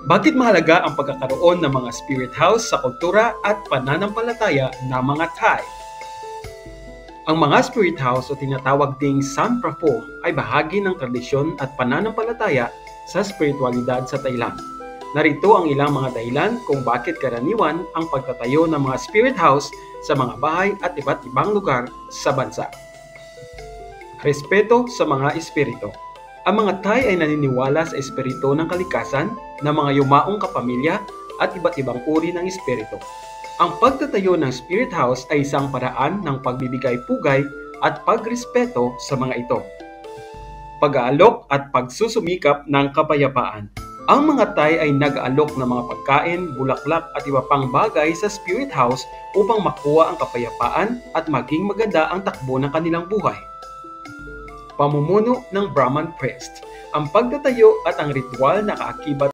Bakit mahalaga ang pagkakaroon ng mga spirit house sa kultura at pananampalataya ng mga Thai? Ang mga spirit house o tinatawag ding San Prapho ay bahagi ng tradisyon at pananampalataya sa spiritualidad sa Thailand. Narito ang ilang mga dahilan kung bakit karaniwan ang pagtatayo ng mga spirit house sa mga bahay at iba't ibang lugar sa bansa. Respeto sa mga espiritu. Ang mga Thai ay naniniwala sa espiritu ng kalikasan, ng mga yumaong kapamilya at iba't ibang uri ng espiritu. Ang pagtatayo ng spirit house ay isang paraan ng pagbibigay pugay at pagrespeto sa mga ito. Pag-aalok at pagsusumikap ng kapayapaan. Ang mga Thai ay nag-aalok ng mga pagkain, bulaklak at iba pang bagay sa spirit house upang makuha ang kapayapaan at maging maganda ang takbo ng kanilang buhay. Pamumuno ng Brahman priest. Ang pagtatayo at ang ritual na kaakibat